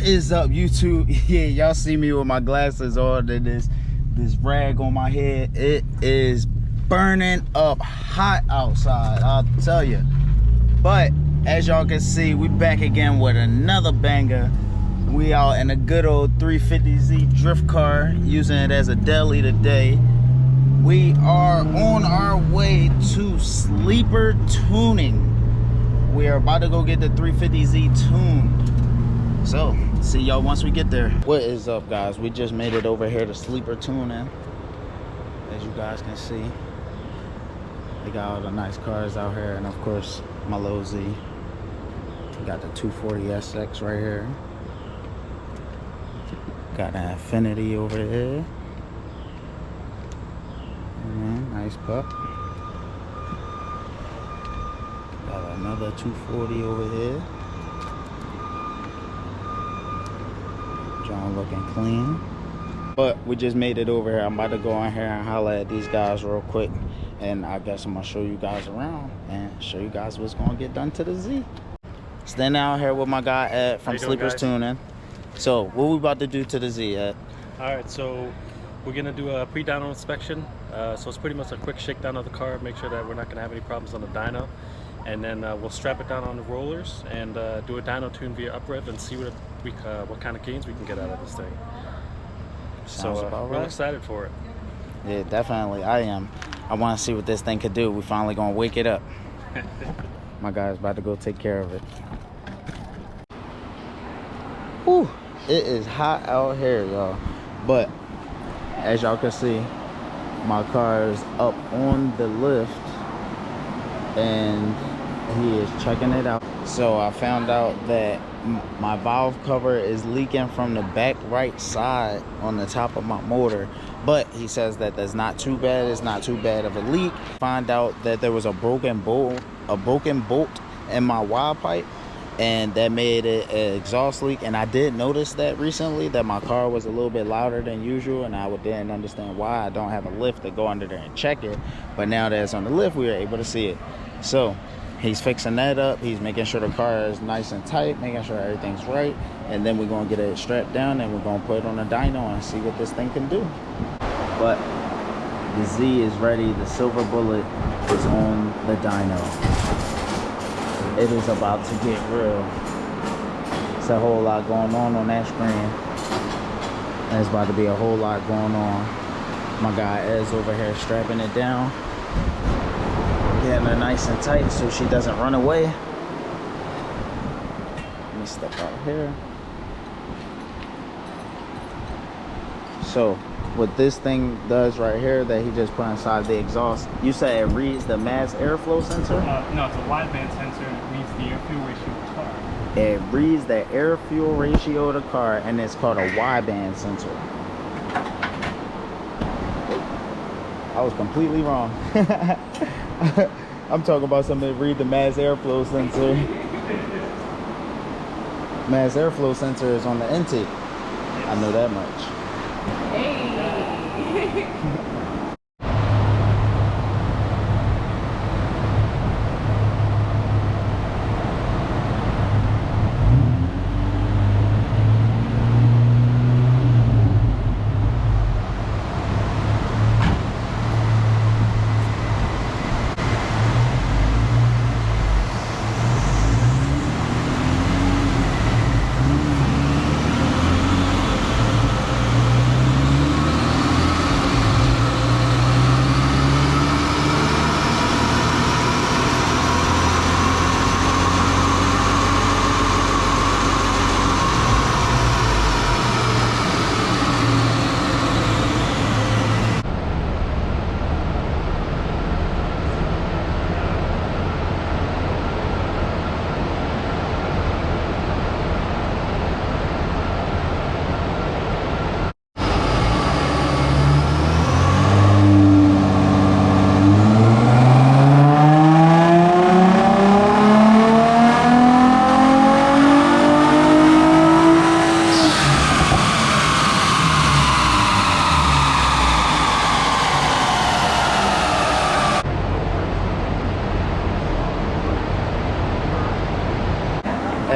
is up, YouTube? Yeah, y'all see me with my glasses on and this rag on my head. It is burning up hot outside, I'll tell you. But as y'all can see, we back again with another banger. We out in a good old 350Z drift car, using it as a deli today. We are on our way to sleeper tuning. We are about to go get the 350Z tuned. So, see y'all once we get there. What is up, guys? We just made it over here to sleeper tuning. As you guys can see, they got all the nice cars out here, and of course, my little Z. We got the 240SX right here. Got an Infinity over here. Nice pup. Got another 240 over here. John looking clean. But we just made it over here. I'm about to go in here and holler at these guys real quick. And I guess I'm gonna show you guys around and show you guys what's gonna get done to the Z. Standing out here with my guy Ed from Sleepers Tuning. So what we about to do to the Z, Ed? Alright, so we're gonna do a pre-dyno inspection. So it's pretty much a quick shakedown of the car, make sure that we're not gonna have any problems on the dyno. And then we'll strap it down on the rollers and do a dyno tune via uprev and see what kind of gains we can get out of this thing. Sounds about right. Real excited for it. Yeah, definitely. I am. I want to see what this thing could do. We finally gonna wake it up. My guy's about to go take care of it. Whew, it is hot out here, y'all. But as y'all can see, my car is up on the lift and he is checking it out. So I found out that my valve cover is leaking from the back right side on the top of my motor, but he says that that's not too bad. It's not too bad of a leak. Find out that there was a broken bolt in my wide pipe, and that made it an exhaust leak. And I did notice that recently, that my car was a little bit louder than usual, and I didn't understand why. I don't have a lift to go under there and check it, but now that it's on the lift, we were able to see it. So he's fixing that up. He's making sure the car is nice and tight, making sure everything's right, and then we're gonna get it strapped down and we're gonna put it on a dyno and see what this thing can do. But the Z is ready. The silver bullet is on the dyno. It is about to get real. It's a whole lot going on that screen. There's about to be a whole lot going on. My guy Ed's over here strapping it down, getting her nice and tight so she doesn't run away. Let me step out here. So what this thing does right here that he just put inside the exhaust, you said it reads the mass airflow sensor? No, it's a wideband sensor, and it reads the air fuel ratio of the car. It reads the air fuel ratio of the car, and it's called a wideband sensor. I was completely wrong. I'm talking about something that read the mass airflow sensor. Mass airflow sensor is on the intake. I know that much. Hey.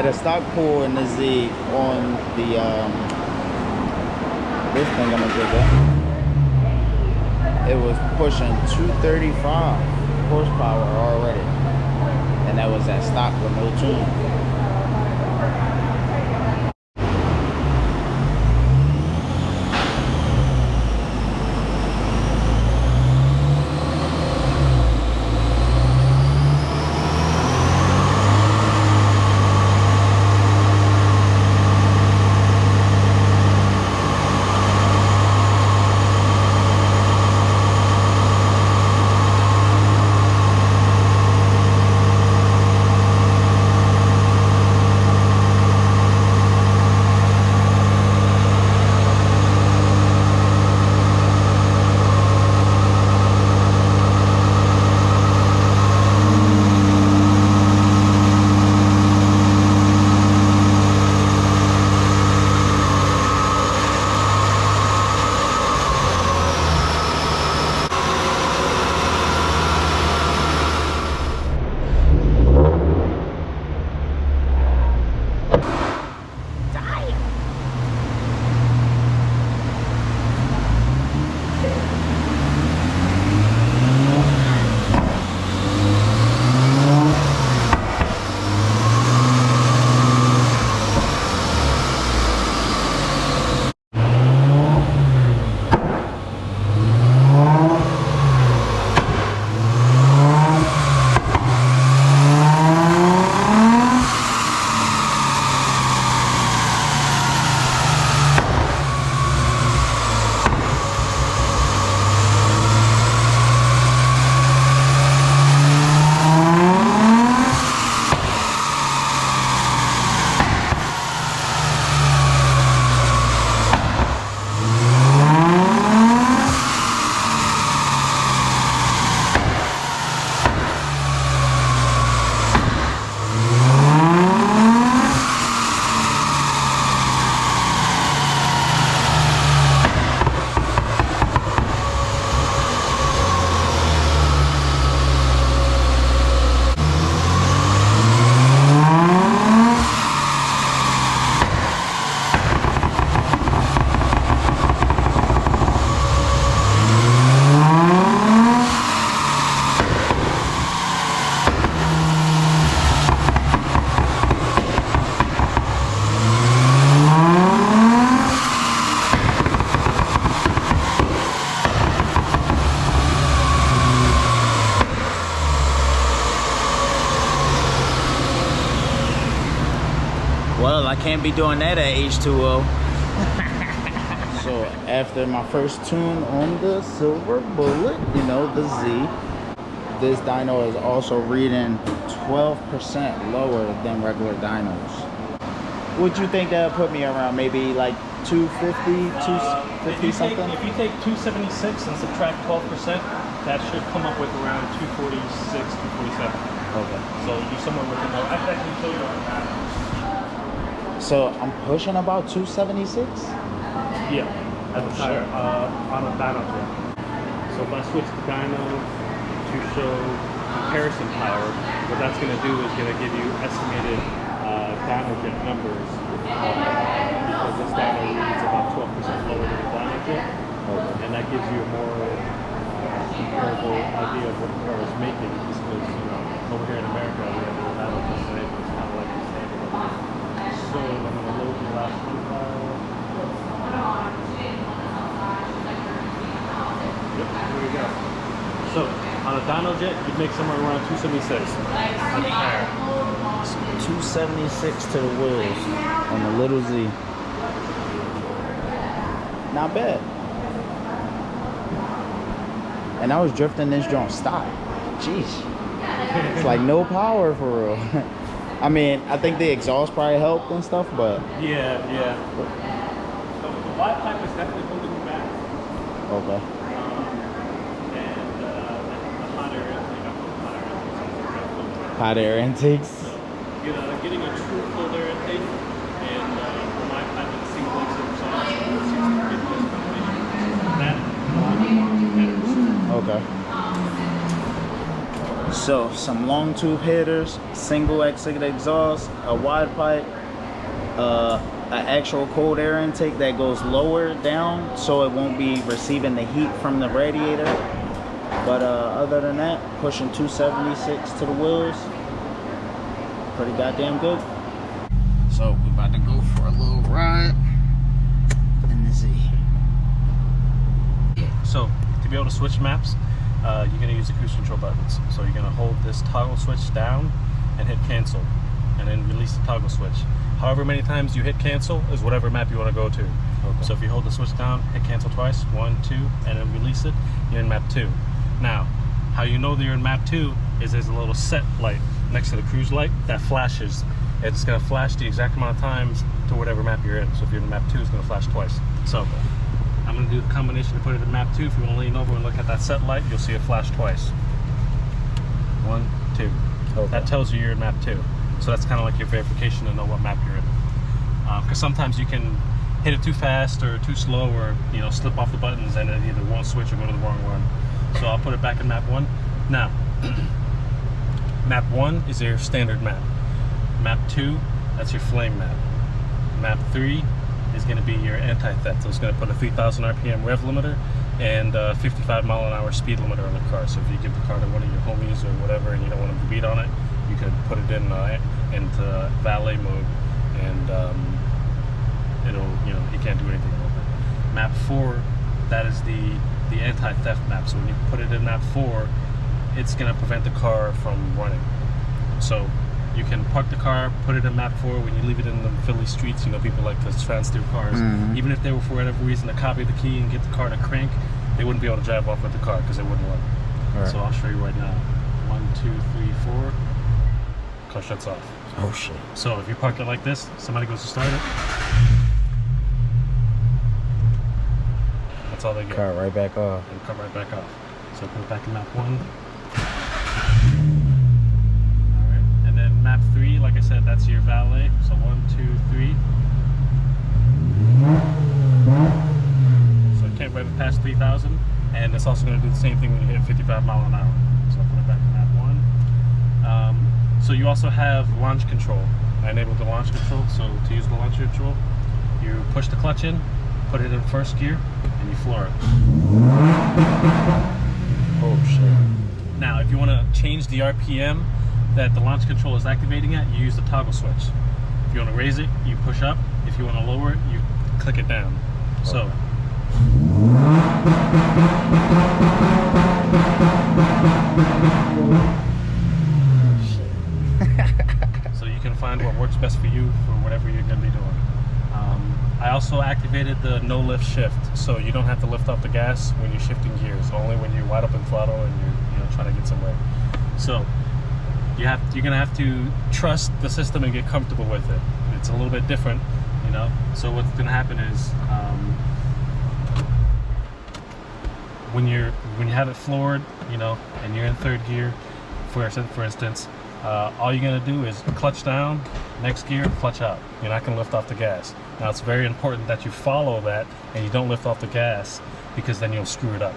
At a stock pull in the Z on the this thing I'm gonna dig up, it was pushing 235 horsepower already, and that was at stock with no tune. Well, I can't be doing that at H2O. So after my first tune on the Silver Bullet, you know, the Z, this dyno is also reading 12% lower than regular dynos. Would you think that would put me around maybe like 250, 250 something? If you take 276 and subtract 12%, that should come up with around 246, 247. Okay. So you're somewhere within that. I can show you on that. So I'm pushing about 276? Yeah, at the tire, on a dyno jet. So if I switch to dyno to show comparison power, what that's going to do is going to give you estimated dyno jet numbers because this dyno reads about 12% lower than a dyno jet, and that gives you a more comparable idea of what the car is making. Because over here in America, we have the dyno jet today, but it's kind of like the standard. So I'm going to load the last profile. Yep, here we go. So on a dyno jet, you'd make somewhere around 276 on the tire. 276 to the wheels on the little Z. Not bad. And I was drifting this joint stock. Jeez. It's like no power for real. I mean, I think the exhaust probably helped and stuff, but... Yeah. So the wide pipe is definitely holding you back. Okay. And the hot air intake. Hot air intakes. So, getting a true cold air intake and for my pipe with a single exit exhaust, that Okay. So some long tube headers, single exit exhaust, a wide pipe, an actual cold air intake that goes lower down so it won't be receiving the heat from the radiator. But other than that, pushing 276 to the wheels, pretty goddamn good. So we're about to go for a little ride in the Z. So to be able to switch maps, you're going to use the cruise control buttons. So you're going to hold this toggle switch down and hit cancel, and then release the toggle switch. However many times you hit cancel is whatever map you want to go to. Okay. So if you hold the switch down, hit cancel twice, 1, 2, and then release it, you're in map 2. Now, how you know that you're in map 2 is there's a little set light next to the cruise light that flashes. It's going to flash the exact amount of times to whatever map you're in. So if you're in map 2, it's going to flash twice. So I'm going to do the combination to put it in map 2. If you want to lean over and look at that set light, you'll see it flash twice. 1, 2. Okay. That tells you you're in map 2. So that's kind of like your verification to know what map you're in. Because sometimes you can hit it too fast or too slow, or slip off the buttons and it either won't switch or go to the wrong one. So I'll put it back in map 1. Now, map 1 is your standard map. Map 2, that's your flame map. Map 3 is going to be your anti-theft. So it's going to put a 3,000 RPM rev limiter and a 55 mile an hour speed limiter on the car. So if you give the car to one of your homies or whatever and you don't want them to beat on it, you could put it into valet mode, and it'll, you can't do anything with it. Map 4, that is the anti-theft map. So when you put it in map 4, it's going to prevent the car from running. So you can park the car, put it in map 4. When you leave it in the Philly streets, people like to try and steal cars. Mm-hmm. Even if they were for whatever reason to copy the key and get the car to crank, they wouldn't be able to drive off with the car because it wouldn't work. Right. So I'll show you right now. 1, 2, 3, 4. Car shuts off. Oh shit. So if you park it like this, somebody goes to start it, that's all they get. Car right back off. And car right back off. So put it back in map 1. Alright, and then map 3, like I said, that's your valet. So 1, 2, 3. So it can't drive past 3,000, and it's also going to do the same thing when you hit 55 mile an hour. So I'll put it back in map 1. So you also have launch control. I enabled the launch control. So to use the launch control, you push the clutch in, put it in first gear, and you floor it. Oh shit. Now, if you want to change the RPM that the launch control is activating at, you use the toggle switch. If you want to raise it, you push up. If you want to lower it, you click it down. Okay. So. So you can find what works best for you for whatever you're going to be doing. I also activated the no lift shift, so you don't have to lift off the gas when you're shifting gears, only when you're wide open throttle and you're trying to get somewhere. So you're going to have to trust the system and get comfortable with it. It's a little bit different, So what's going to happen is when you have it floored, and you're in third gear, for instance, all you're going to do is clutch down, next gear, clutch out. You're not going to lift off the gas. Now it's very important that you follow that and you don't lift off the gas, because then you'll screw it up.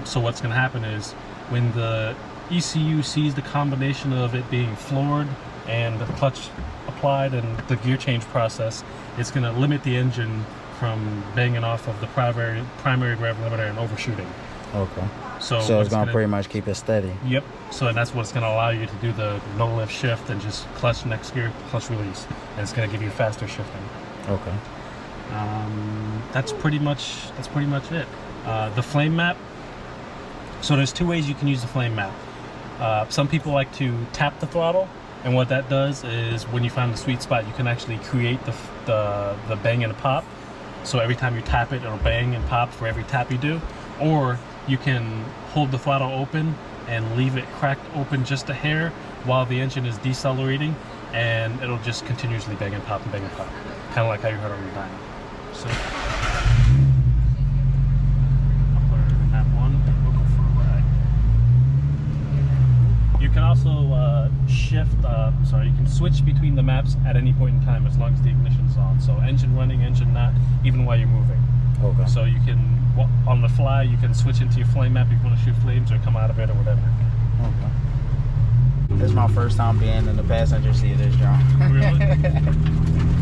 So what's going to happen is when the ECU sees the combination of it being floored and the clutch applied and the gear change process, it's going to limit the engine from banging off of the primary rev limiter and overshooting. Okay. So it's going to pretty much keep it steady. Yep. So that's what's going to allow you to do the no lift shift and just clutch next gear, clutch release, and it's going to give you faster shifting. Okay. That's pretty much it. The flame map. So there's 2 ways you can use the flame map. Some people like to tap the throttle, and what that does is when you find the sweet spot, you can actually create the bang and pop. So every time you tap it, it'll bang and pop for every tap you do. Or you can hold the throttle open and leave it cracked open just a hair while the engine is decelerating, and it'll just continuously bang and pop and bang and pop. Kind of like how you heard on the dyno. So I'll put it in map 1 and we'll go for a ride. You can also shift, you can switch between the maps at any point in time as long as the ignition's on. So engine running, engine not, even while you're moving. Okay. So you can, on the fly, you can switch into your flame map if you want to shoot flames or come out of it or whatever. Okay. my first time being in the passenger seat of this drone. Really?